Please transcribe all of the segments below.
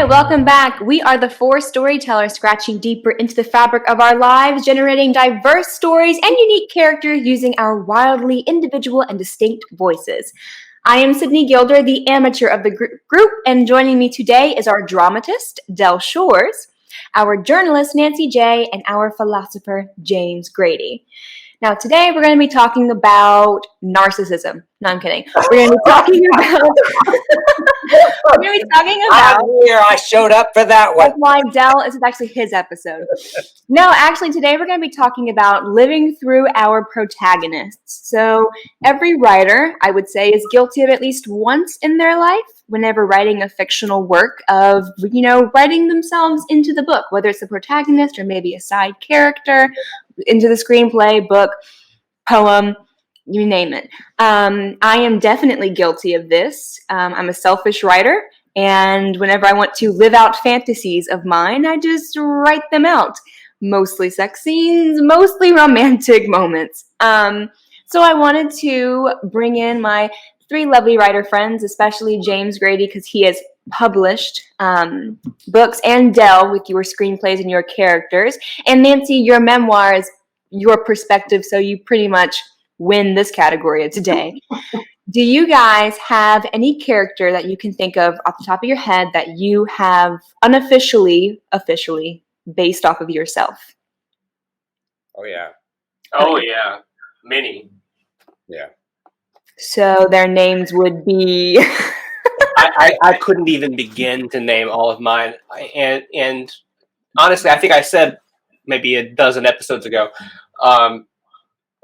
Hi, welcome back. We are the Four Storytellers, scratching deeper into the fabric of our lives, generating diverse stories and unique characters using our wildly individual and distinct voices. I am Sydney Gilder, the amateur of the group, and joining me today is our dramatist, Del Shores, our journalist, Nancy J., and our philosopher, James Grady. Now, today we're going to be talking about narcissism. No, I'm kidding. We're going to be talking about... I'm here. I showed up for that one. That's why Del, this is actually his episode. No, actually, today we're going to be talking about living through our protagonists. So every writer, I would say, is guilty of at least once in their life whenever writing a fictional work of, writing themselves into the book, whether it's the protagonist or maybe a side character, into the screenplay, book, poem, you name it. I am definitely guilty of this. I'm a selfish writer, and whenever I want to live out fantasies of mine, I just write them out. Mostly sex scenes, mostly romantic moments. So I wanted to bring in my three lovely writer friends, especially James Grady, because he has published books, and Del with your screenplays and your characters, and Nancy, your memoirs, your perspective, so you pretty much win this category today. Do you guys have any character that you can think of off the top of your head that you have officially based off of yourself? Oh, yeah. Oh, yeah. Many. Yeah. So their names would be... I couldn't even begin to name all of mine. And honestly, I think I said maybe a dozen episodes ago,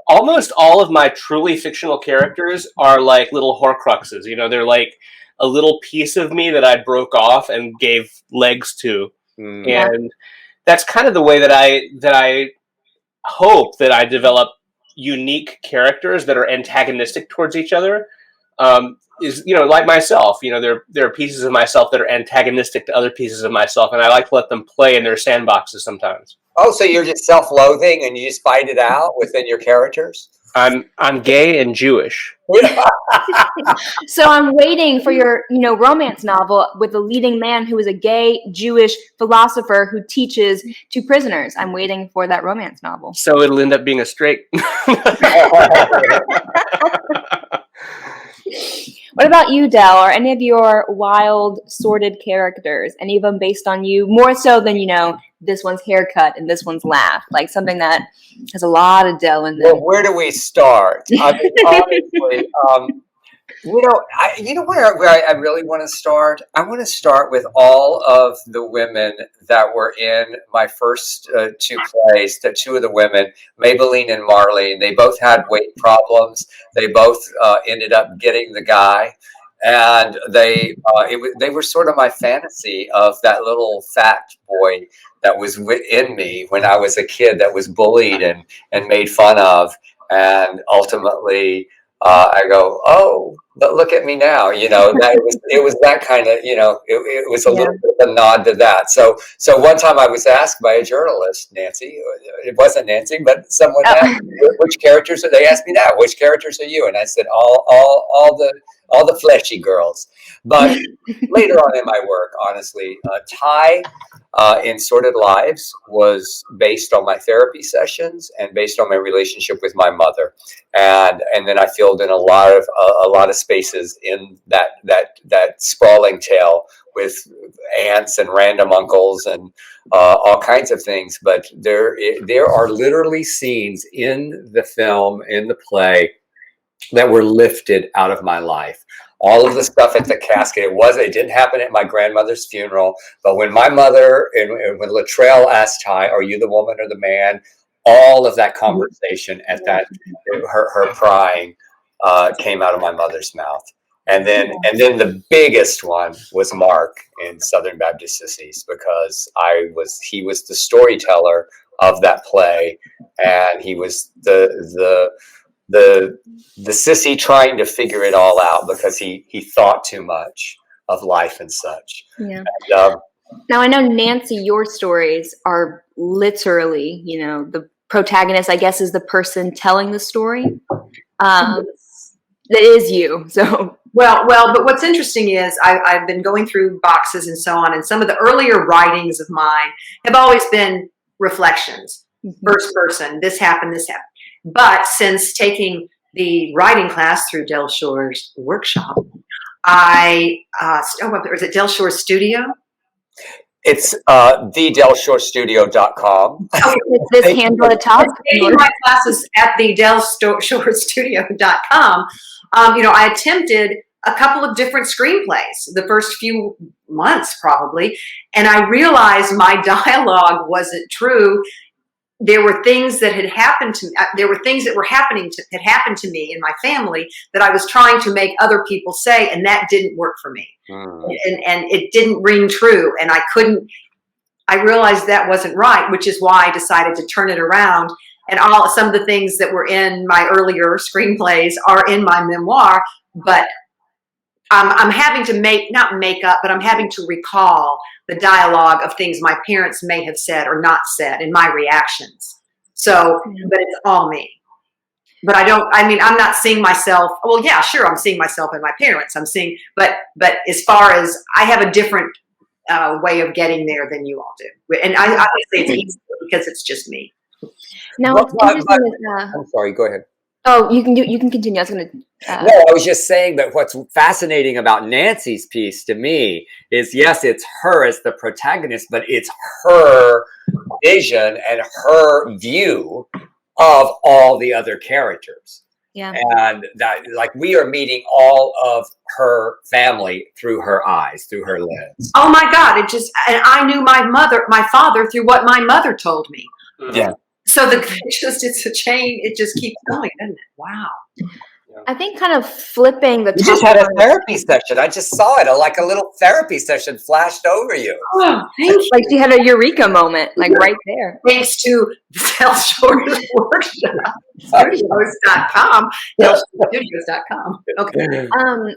almost all of my truly fictional characters are like little Horcruxes. They're like a little piece of me that I broke off and gave legs to. Yeah. And that's kind of the way that I hope that I develop unique characters that are antagonistic towards each other. Is like myself, there are pieces of myself that are antagonistic to other pieces of myself, and I like to let them play in their sandboxes sometimes. Oh, so you're just self-loathing and you just fight it out within your characters? I'm gay and Jewish. So I'm waiting for your, romance novel with a leading man who is a gay Jewish philosopher who teaches to prisoners. I'm waiting for that romance novel. So it'll end up being a straight. What about you, Del? Or any of your wild, sordid characters? Any of them based on you? More so than, this one's haircut and this one's laugh. Like something that has a lot of Del in there. Well, where do we start? I mean, honestly, where I really want to start? I want to start with all of the women that were in my first two plays. The two of the women, Maybelline and Marlene, they both had weight problems. They both ended up getting the guy. And they were sort of my fantasy of that little fat boy that was in me when I was a kid, that was bullied and made fun of. And ultimately, I go, oh, but look at me now. It was that kind of, it was a little bit of a nod to that. So one time I was asked by a journalist, Nancy, it wasn't Nancy, but someone asked me, which characters are, they asked me that, which characters are you? And I said, all the fleshy girls. But later on in my work, honestly, Ty in Sordid Lives was based on my therapy sessions and based on my relationship with my mother, and then I filled in a lot of spaces in that sprawling tale with aunts and random uncles and all kinds of things. But there are literally scenes in the film, in the play, that were lifted out of my life. All of the stuff at the casket, it didn't happen at my grandmother's funeral, but when my mother and when Latrell asked Ty, are you the woman or the man? All of that conversation at that, her crying came out of my mother's mouth. And then the biggest one was Mark in Southern Baptist Sissies, because he was the storyteller of that play, and he was the sissy trying to figure it all out because he thought too much of life and such. Yeah. And, now I know, Nancy, your stories are literally, the protagonist, I guess, is the person telling the story. that is you. So But what's interesting is I've been going through boxes and so on, and some of the earlier writings of mine have always been reflections, first person, this happened. But since taking the writing class through Del Shore's workshop, is it Del Shore Studio? It's thedelshorstudio.com. Okay. it's this handle at the top. Taking my classes at the DelShoreStudio.com, I attempted a couple of different screenplays the first few months probably, and I realized my dialogue wasn't true. There were things that had happened to me. There were things that had happened to me in my family that I was trying to make other people say, and that didn't work for me. And it didn't ring true. And I realized that wasn't right, which is why I decided to turn it around. And some of the things that were in my earlier screenplays are in my memoir, but I'm having to not make up, but I'm having to recall the dialogue of things my parents may have said or not said in my reactions. So, but it's all me. But I'm not seeing myself. Well, yeah, sure. I'm seeing myself in my parents. But as far as I have a different way of getting there than you all do. And I obviously it's easy because it's just me. Now, what's interesting is, I'm sorry, go ahead. Oh, you can continue. I was going to. No, I was just saying that what's fascinating about Nancy's piece to me is, yes, it's her as the protagonist, but it's her vision and her view of all the other characters. Yeah. And that, like, we are meeting all of her family through her eyes, through her lens. Oh my God. And I knew my father through what my mother told me. Yeah. So it's a chain. It just keeps going, doesn't it? Wow. I think kind of flipping the. You just had a therapy session. I just saw it. Like a little therapy session flashed over you. Oh, thank you. Like she had a eureka moment, like right there. Thanks to the Del Shore's workshop. Studios.com. DelShoreStudios.com. Okay.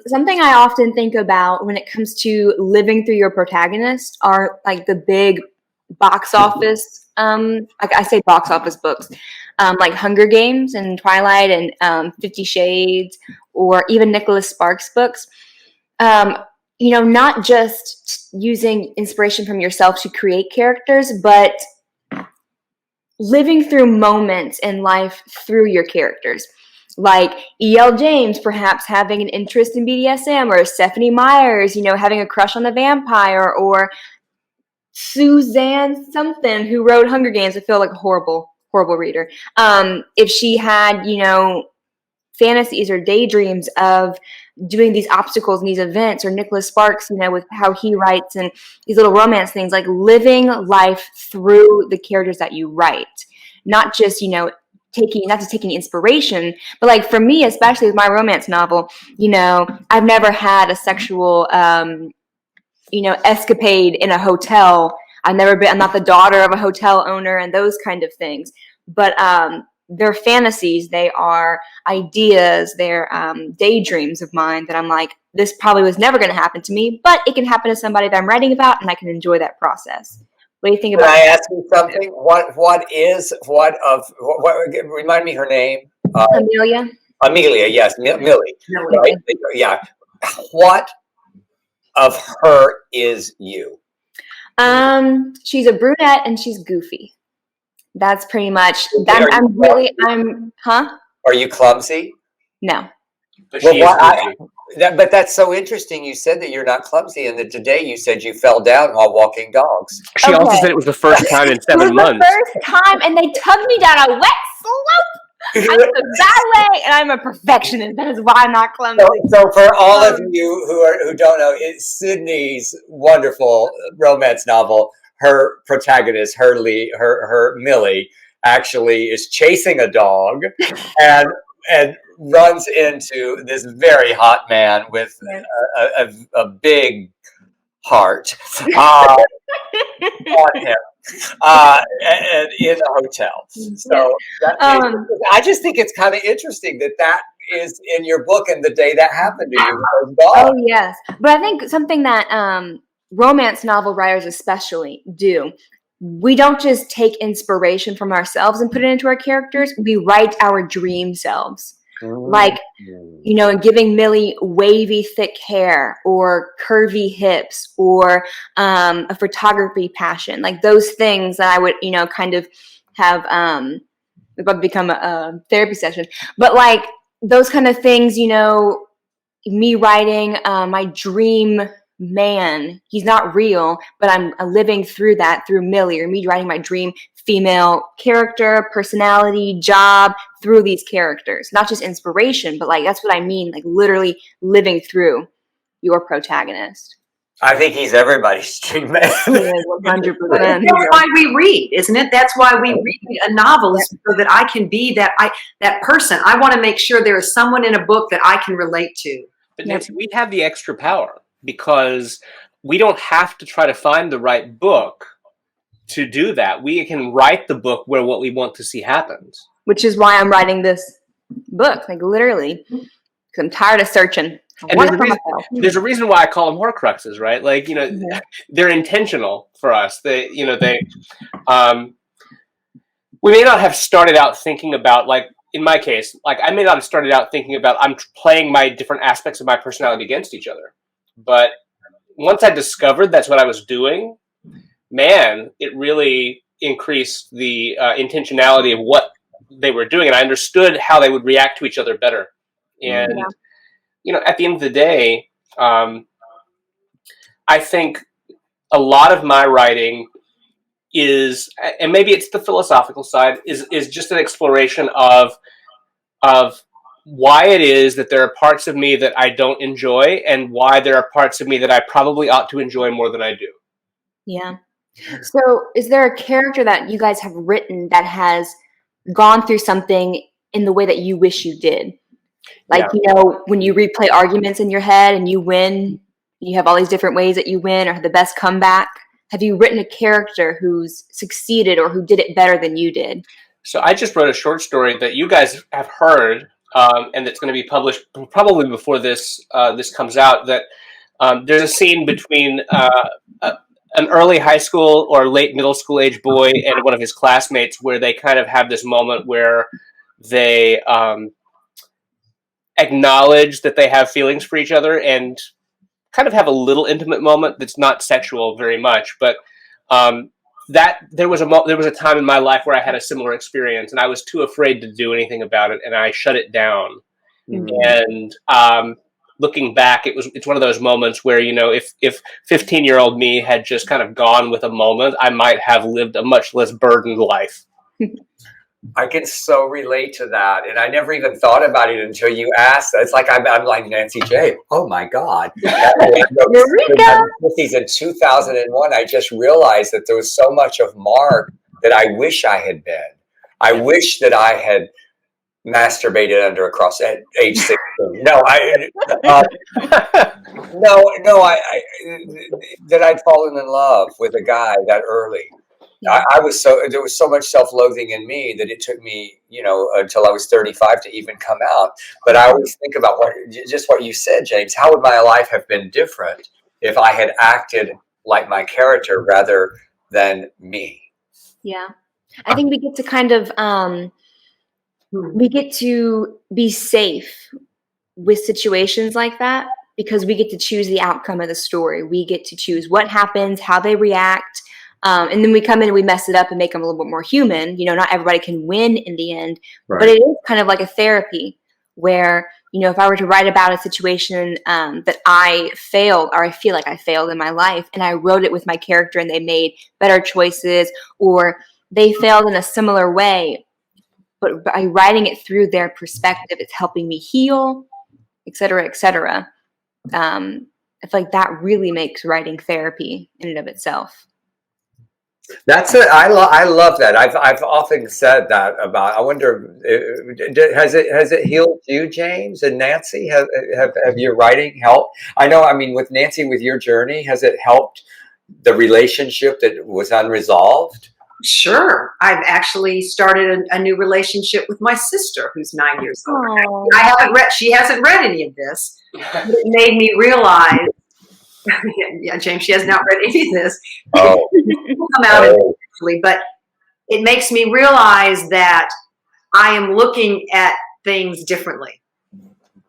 Something I often think about when it comes to living through your protagonist are like the big box office. Like I say, box office books, like Hunger Games and Twilight and 50 Shades, or even Nicholas Sparks books. Not just using inspiration from yourself to create characters, but living through moments in life through your characters. Like E.L. James perhaps having an interest in BDSM, or Stephanie Myers, having a crush on the vampire, or Suzanne something who wrote Hunger Games. I feel like a horrible reader. If she had, fantasies or daydreams of doing these obstacles and these events, or Nicholas Sparks, with how he writes and these little romance things, like living life through the characters that you write, not just, taking inspiration, but like for me, especially with my romance novel, I've never had a sexual, escapade in a hotel. I'm not the daughter of a hotel owner and those kind of things, but they're fantasies. They are ideas. They're daydreams of mine that I'm like, this probably was never going to happen to me, but it can happen to somebody that I'm writing about, and I can enjoy that process. What do you think about? Can I ask you something? Remind me her name. Amelia. Amelia, yes, Millie. Millie. Right? Yeah. What of her is you? She's a brunette and she's goofy. That's pretty much that. Are you clumsy? No. But she is goofy. But that's so interesting. You said that you're not clumsy, and that today you said you fell down while walking dogs. She also said it was the first time in 7 months. The first time, and they tugged me down a wet slope. I'm a ballet, and I'm a perfectionist. That is why I'm not clumsy. So for all of you who don't know, it's Sydney's wonderful romance novel. Her protagonist, her Millie, actually is chasing a dog, and runs into this very hot man with a big heart on him. And in a hotel. So I just think it's kind of interesting that is in your book, and the day that happened to you was gone. Oh, yes. But I think something that romance novel writers especially do, we don't just take inspiration from ourselves and put it into our characters. We write our dream selves. Like, and giving Millie wavy, thick hair or curvy hips or a photography passion, like those things that I would, kind of have about to become a therapy session. But like those kind of things, me writing my dream man, he's not real, but I'm living through that through Millie, or me writing my dream female character, personality, job through these characters. Not just inspiration, but like that's what I mean, like literally living through your protagonist. I think he's everybody's dream man. 100%. That's why we read, isn't it? That's why we read a novel, is so that I can be that person. I want to make sure there is someone in a book that I can relate to. But Nancy, we have the extra power because we don't have to try to find the right book to do that. We can write the book where what we want to see happens. Which is why I'm writing this book, like literally, because I'm tired of searching. And there's a reason why I call them Horcruxes, right? Like, they're intentional for us. We may not have started out thinking about, like, in my case, like I may not have started out thinking about I'm playing my different aspects of my personality against each other. But once I discovered that's what I was doing, man, it really increased the intentionality of what they were doing. And I understood how they would react to each other better. And, at the end of the day, I think a lot of my writing is, and maybe it's the philosophical side, is just an exploration of why it is that there are parts of me that I don't enjoy and why there are parts of me that I probably ought to enjoy more than I do. Yeah. So is there a character that you guys have written that has gone through something in the way that you wish you did? Like, when you replay arguments in your head and you win, you have all these different ways that you win or have the best comeback. Have you written a character who's succeeded or who did it better than you did? So I just wrote a short story that you guys have heard, and that's going to be published probably before this comes out. That there's a scene between an early high school or late middle school age boy and one of his classmates, where they kind of have this moment where they acknowledge that they have feelings for each other and kind of have a little intimate moment that's not sexual very much, but that there was a time in my life where I had a similar experience, and I was too afraid to do anything about it, and I shut it down. Mm-hmm. And looking back, it's one of those moments where if 15-year-old me had just kind of gone with a moment, I might have lived a much less burdened life. I can so relate to that, and I never even thought about it until you asked. It's like I'm like Nancy J. Oh my God! In 2001, I just realized that there was so much of Mark that I wish I had been. I wish that I had masturbated under a cross at age 16. No, that I'd fallen in love with a guy that early. Yeah. There was so much self-loathing in me that it took me, until I was 35 to even come out. But I always think about what you said, James. How would my life have been different if I had acted like my character rather than me? Yeah. I think we get to kind of, we get to be safe with situations like that because we get to choose the outcome of the story. We get to choose what happens, how they react. And then we come in and we mess it up and make them a little bit more human. Not everybody can win in the end, right. But it is kind of like a therapy where, if I were to write about a situation that I failed or I feel like I failed in my life and I wrote it with my character and they made better choices or they failed in a similar way, but by writing it through their perspective, it's helping me heal, et cetera, et cetera. I feel like that really makes writing therapy in and of itself. That's it. I love that. I've often said that about. I wonder, has it healed you, James and Nancy? Have your writing helped? I know. I mean, with Nancy, with your journey, has it helped the relationship that was unresolved? Sure. I've actually started a new relationship with my sister, who's 9 years old. Aww. She hasn't read any of this. But it made me realize. Yeah, James, she has not read any of this. Oh. It will come out eventually, but it makes me realize that I am looking at things differently.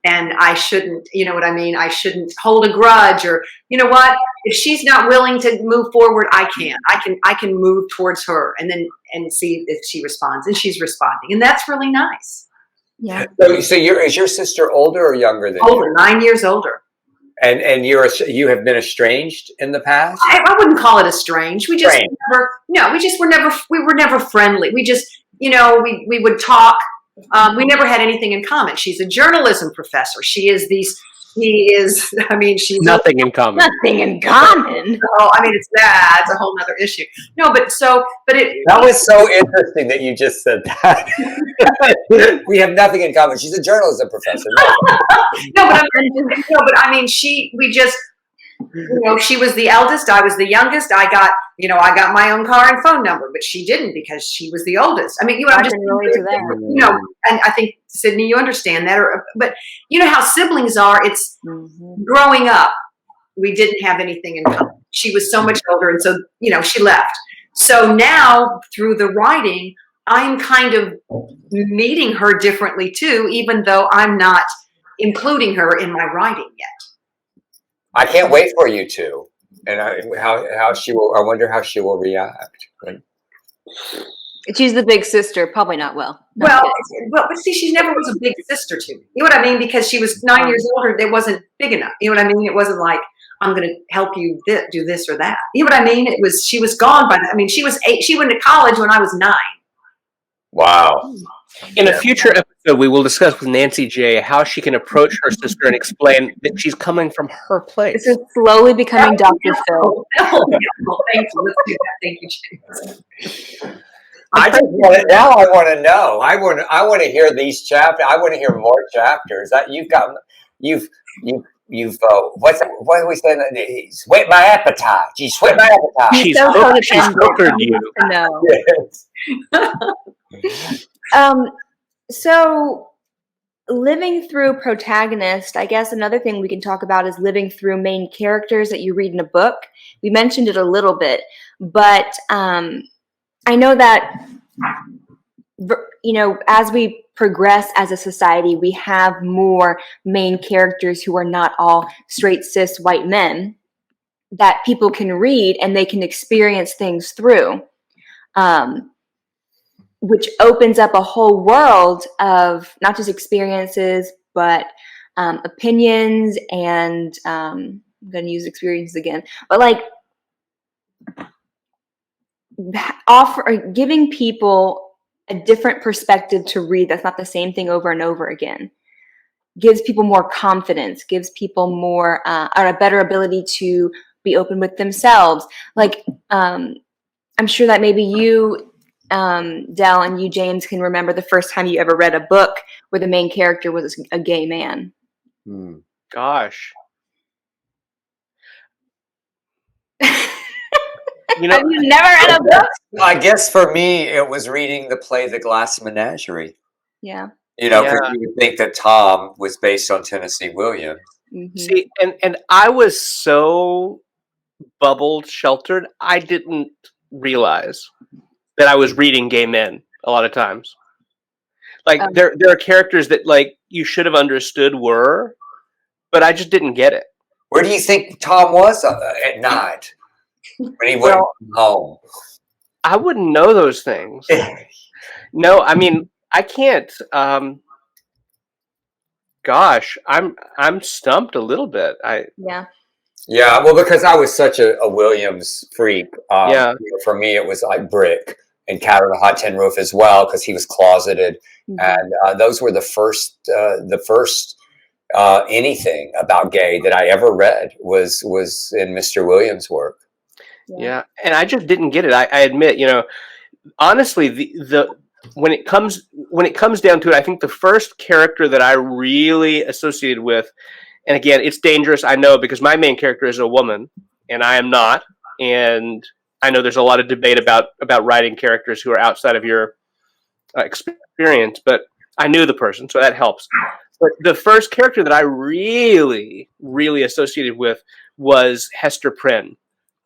And I shouldn't, you know what I mean? I shouldn't hold a grudge, or, you know what? If she's not willing to move forward, I can move towards her and see if she responds, and she's responding. And that's really nice. Yeah. So is your sister older or younger than Older, you? 9 years older. And you have been estranged in the past? I wouldn't call it estranged. We were never friendly. We just, we would talk. We never had anything in common. She's a journalism professor. She's Nothing in common. Nothing in common. Oh, it's a whole nother issue. No, but that was so interesting that you just said that. We have nothing in common. She's a journalism professor. She was the eldest. I was the youngest. I got my own car and phone number, but she didn't because she was the oldest. And I think, Sydney, you understand that. But you know how siblings are. It's growing up. We didn't have anything in common. She was so much older, and so she left. So now through the writing, I'm kind of meeting her differently too, even though I'm not including her in my writing yet. I can't wait for you two, and how she will. I wonder how she will react. She's the big sister. Probably not well. But see, she never was a big sister to me. You know what I mean? Because she was 9 years older. It wasn't big enough. You know what I mean? It wasn't like, I'm going to help you do this or that. You know what I mean? She was gone by that. She was 8. She went to college when I was 9. Wow. In a future episode, we will discuss with Nancy J. how she can approach her sister and explain that she's coming from her place. This is slowly becoming Dr. Phil. Thank you. Let's do that. Thank you, James. I want to know. I want to hear these chapters. I want to hear more chapters. You've what do we say? Sweat my appetite. She sweat my appetite. She's hookered you. No. Yes. So living through protagonist, I guess another thing we can talk about is living through main characters that you read in a book. We mentioned it a little bit, but I know that, as we progress as a society, we have more main characters who are not all straight cis white men that people can read and they can experience things through. Which opens up a whole world of not just experiences, but opinions and I'm going to use experiences again, but giving people a different perspective to read that's not the same thing over and over again. Gives people more confidence, gives people more or a better ability to be open with themselves. I'm sure that maybe you, Del, and you, James, can remember the first time you ever read a book where the main character was a gay man. Gosh. Have you never read a book? I guess for me, it was reading the play The Glass Menagerie. Yeah. Because you would think that Tom was based on Tennessee Williams. Mm-hmm. See, and I was so bubbled, sheltered, I didn't realize that I was reading gay men a lot of times. There are characters that you should have understood but I just didn't get it. Where do you think Tom was at night when he went home? I wouldn't know those things. No, I can't. Gosh, I'm stumped a little bit. Yeah, well, because I was such a Williams freak. For me, it was like Brick and Cat on the Hot Tin Roof as well, because he was closeted, and those were the first anything about gay that I ever read was in Mr. Williams' work. Yeah, and I just didn't get it. I admit, honestly, the when it comes down to it, I think the first character that I really associated with, and again, it's dangerous, I know, because my main character is a woman, and I am not, and I know there's a lot of debate about writing characters who are outside of your experience, but I knew the person, so that helps. But the first character that I really, really associated with was Hester Prynne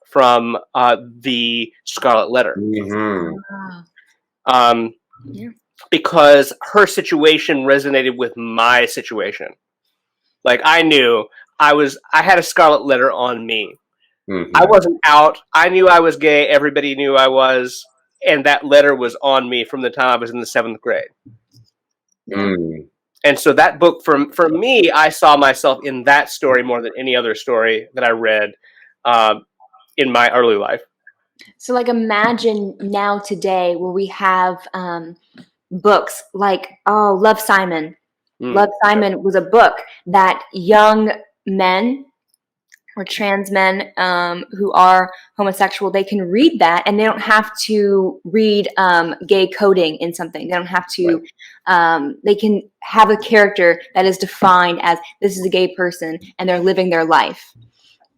from the Scarlet Letter. Mm-hmm. because her situation resonated with my situation. Like, I knew I had a scarlet letter on me. Mm-hmm. I wasn't out. I knew I was gay. Everybody knew I was. And that letter was on me from the time I was in the 7th grade. Mm. And so that book, for me, I saw myself in that story more than any other story that I read in my early life. So, like, imagine now today where we have books like, Love, Simon. Love, Simon was a book that young men or trans men who are homosexual, they can read that and they don't have to read gay coding in something. They don't have to, they can have a character that is defined as this is a gay person and they're living their life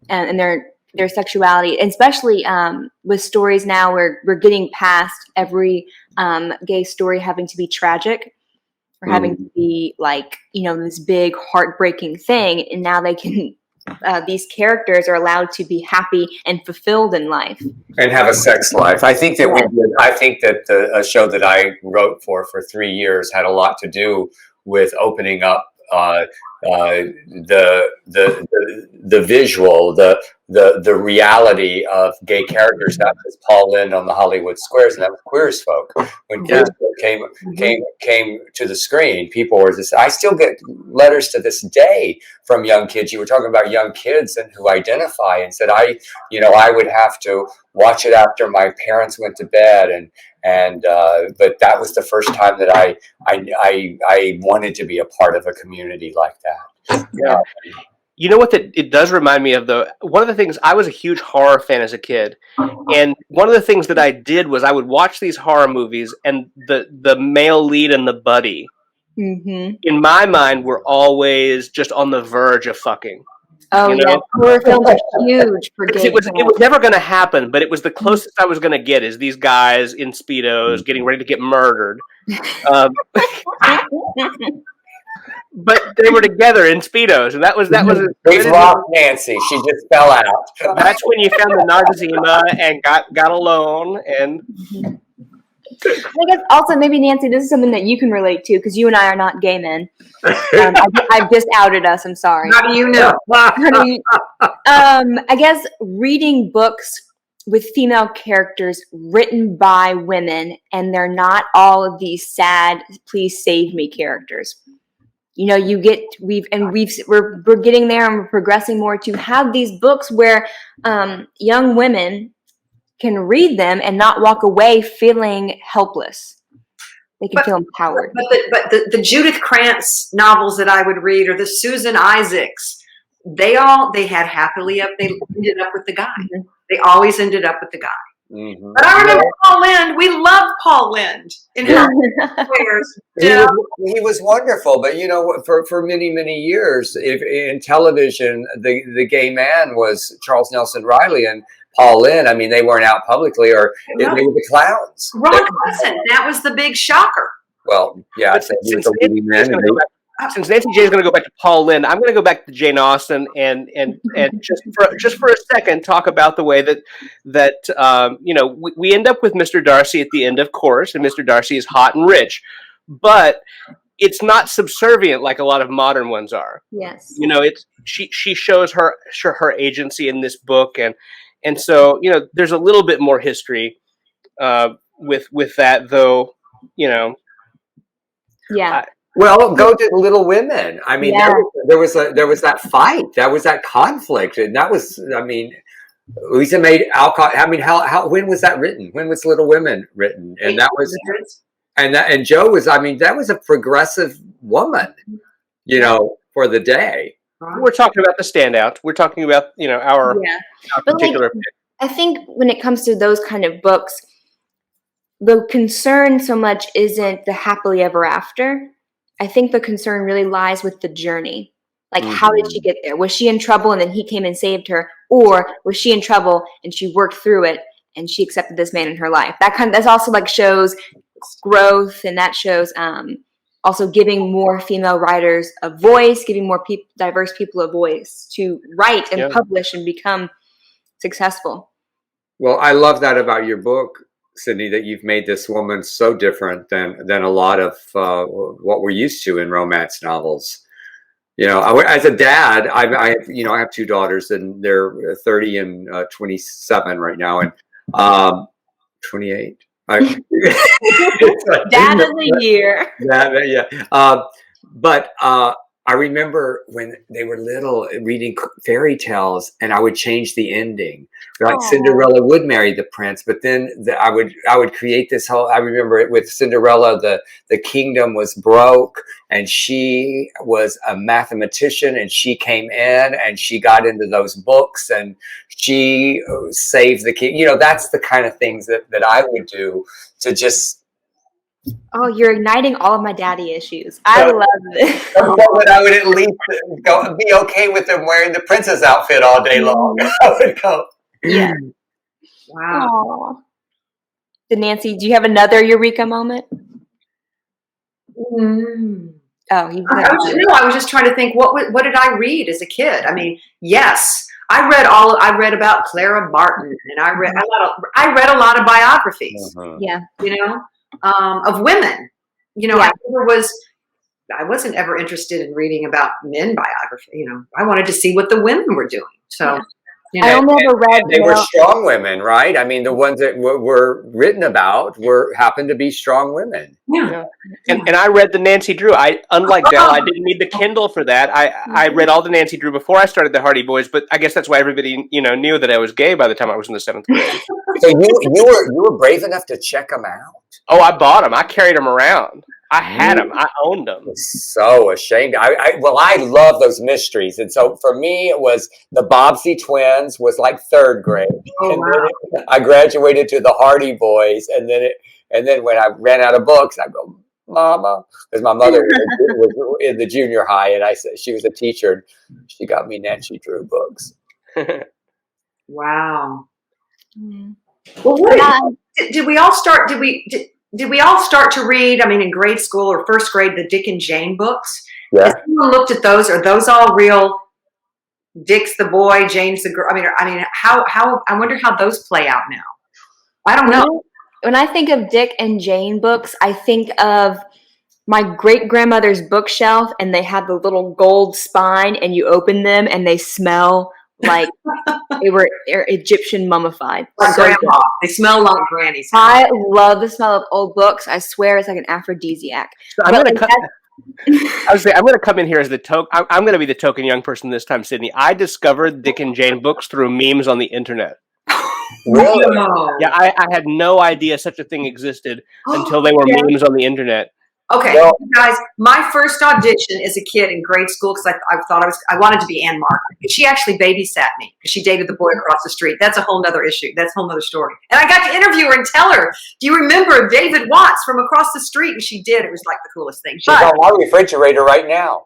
and their sexuality, and especially with stories now where we're getting past every gay story having to be tragic or having to be like, this big heartbreaking thing. And now they can, these characters are allowed to be happy and fulfilled in life and have a sex life. I think that a show that I wrote for 3 years had a lot to do with opening up the visual, the reality of gay characters. That was Paul Lynde on the Hollywood Squares, and that was Queer as Folk. When Queer as Folk came to the screen, people were just. I still get letters to this day from young kids. You were talking about young kids and who identify and said, I would have to watch it after my parents went to bed, but that was the first time that I wanted to be a part of a community like that. Yeah. You know what it does remind me of, though? One of the things, I was a huge horror fan as a kid. And one of the things that I did was I would watch these horror movies, and the male lead and the buddy, in my mind, were always just on the verge of fucking. Oh, yeah. Horror films are huge for gay. It was never going to happen, but it was the closest I was going to get, is these guys in Speedos getting ready to get murdered. But they were together in Speedos, and that was We've lost Nancy. She just fell out. That's when you found the Noxzema and got alone. And I guess also, maybe, Nancy, this is something that you can relate to because you and I are not gay men. I've just outed us. I'm sorry. How do you know? I guess reading books with female characters written by women, and they're not all of these sad, please save me characters. We're getting there, and we're progressing more to have these books where young women can read them and not walk away feeling helpless. They can feel empowered. But the Judith Krantz novels that I would read, or the Susan Isaacs, they had happily up. They ended up with the guy. They always ended up with the guy. Mm-hmm. But I remember Paul Lynde. We loved Paul Lynde in Squares. He was wonderful, but for many, many years, in television, the gay man was Charles Nelson Riley and Paul Lynde. I mean, they weren't out publicly, or they were the clowns. Ron Hudson, that was the big shocker. Well, yeah, he was a leading man. Since Nancy J is going to go back to Paul Lynde, I'm going to go back to Jane Austen and just for a second talk about the way that we end up with Mr. Darcy at the end, of course, and Mr. Darcy is hot and rich, but it's not subservient like a lot of modern ones are. Yes, she shows her agency in this book, and so there's a little bit more history with that, though. Yeah. Well, go to Little Women. I mean, there was that fight, that was that conflict, and that was, Lisa made Alcott. I mean, when was that written? When was Little Women written? And that was, and Jo was. I mean, that was a progressive woman, for the day. We're talking about the standout. We're talking about our particular. I think when it comes to those kind of books, the concern so much isn't the happily ever after. I think the concern really lies with the journey. Like, how did she get there? Was she in trouble and then he came and saved her? Or was she in trouble and she worked through it and she accepted this man in her life? That's also like shows growth, and that shows also giving more female writers a voice, giving more diverse people a voice to write and publish and become successful. Well, I love that about your book, Sydney, that you've made this woman so different than a lot of what we're used to in romance novels. As a dad, I have two daughters, and they're 30 and 27 right now, and 28. Dad of the year. Yeah. But I remember when they were little reading fairy tales, and I would change the ending. Like Cinderella would marry the prince, but then I would create this whole. I remember it with Cinderella. The kingdom was broke, and she was a mathematician, and she came in, and she got into those books, and she saved the king. That's the kind of things that I would do to just. Oh, you're igniting all of my daddy issues. I love this. But I would at least be okay with them wearing the princess outfit all day long. I would go. Yeah. Wow. Did Nancy, do you have another eureka moment? Mm. Oh, you I was just trying to think, what did I read as a kid? I mean, yes, I read about Clara Barton, and I read a lot of biographies. Uh-huh. Yeah. Of women. Yeah. I wasn't ever interested in reading about men biography. I wanted to see what the women were doing. So, I only ever read. They were strong women, right? I mean, the ones that were written about happened to be strong women. Yeah. And I read the Nancy Drew. Unlike Dell, I didn't need the Kindle for that. I read all the Nancy Drew before I started the Hardy Boys, but I guess that's why everybody knew that I was gay by the time I was in the 7th grade. So you were brave enough to check them out? Oh, I bought them. I carried them around. I had them. I owned them. So ashamed. I love those mysteries, and so for me, it was the Bobbsey twins was like 3rd grade. Oh, and wow. then I graduated to the Hardy Boys, and then when I ran out of books, I go, Mama, because my mother was in the junior high, and I said she was a teacher. And she got me Nancy Drew books. Wow. Mm. Well, did we all start? Did we all start to read? I mean, in grade school or 1st grade, the Dick and Jane books. Yeah. Has anyone looked at those? Are those all real? Dick's the boy, Jane's the girl. I mean, how? I wonder how those play out now. I don't know. When I think of Dick and Jane books, I think of my great-grandmother's bookshelf, and they have the little gold spine, and you open them, and they smell like they're Egyptian mummified. Like grandma. They smell like granny's. I love the smell of old books. I swear it's like an aphrodisiac. So I'm going to come in here as the token. I'm going to be the token young person this time, Sydney. I discovered Dick and Jane books through memes on the internet. Really? Yeah, I had no idea such a thing existed until they were memes on the internet. Okay, well, guys, my first audition as a kid in grade school, because I wanted to be Anne Margaret. She actually babysat me because she dated the boy across the street. That's a whole nother issue. That's a whole nother story. And I got to interview her and tell her, do you remember David Watts from across the street? And she did. It was like the coolest thing. She's on my refrigerator right now.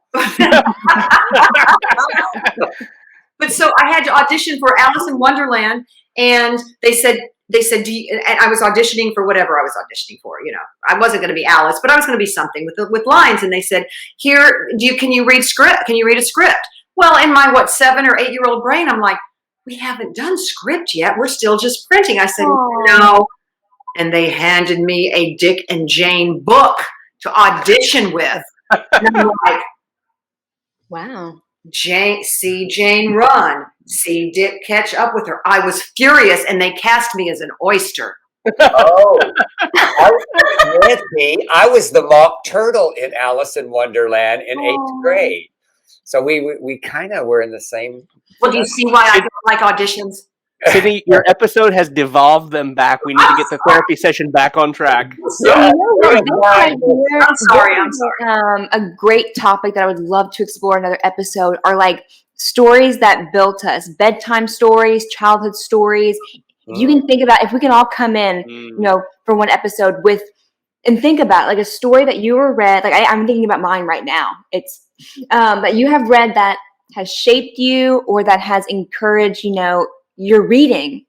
But so I had to audition for Alice in Wonderland, and they said, and I was auditioning for whatever I was auditioning for. I wasn't going to be Alice, but I was going to be something with lines. And they said, "Here, can you read script? Can you read a script?" Well, in my 7 or 8 year old brain, I'm like, we haven't done script yet. We're still just printing. I said, no. And they handed me a Dick and Jane book to audition with. And I'm like, wow. See Jane run. See Dick catch up with her. I was furious, and they cast me as an oyster. Oh, I was the mock turtle in Alice in Wonderland in 8th grade. So we kind of were in the same. Well, do you see why I don't like auditions? Sydney, your episode has devolved them back. We need to get the therapy session back on track. I'm sorry. A great topic that I would love to explore in another episode are like stories that built us, bedtime stories, childhood stories. You can think about if we can all come in, for one episode and think about like a story that you were read. Like I'm thinking about mine right now. It's that you have read that has shaped you or that has encouraged, your reading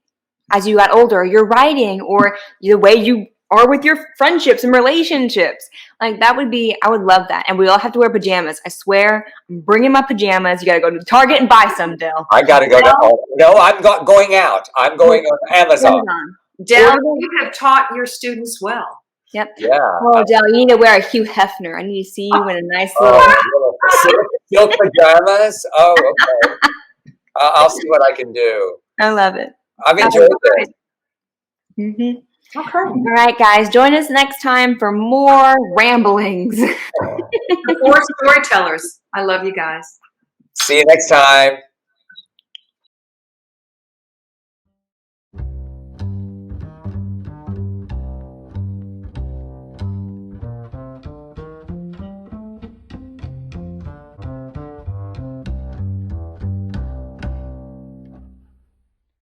as you got older, your writing, or the way you are with your friendships and relationships. Like I would love that. And we all have to wear pajamas. I swear, I'm bringing my pajamas. You got to go to Target and buy some, Dale. I got to go. No, I'm going out. I'm going on Amazon. Del, you have taught your students well. Yep. Yeah. Oh, Del, you need to wear a Hugh Hefner. I need to see you in a nice little. Silk pajamas. Oh, okay. I'll see what I can do. I love it. I've enjoyed this. Mm-hmm. Okay. All right, guys, join us next time for more ramblings. The Four Storytellers. I love you guys. See you next time.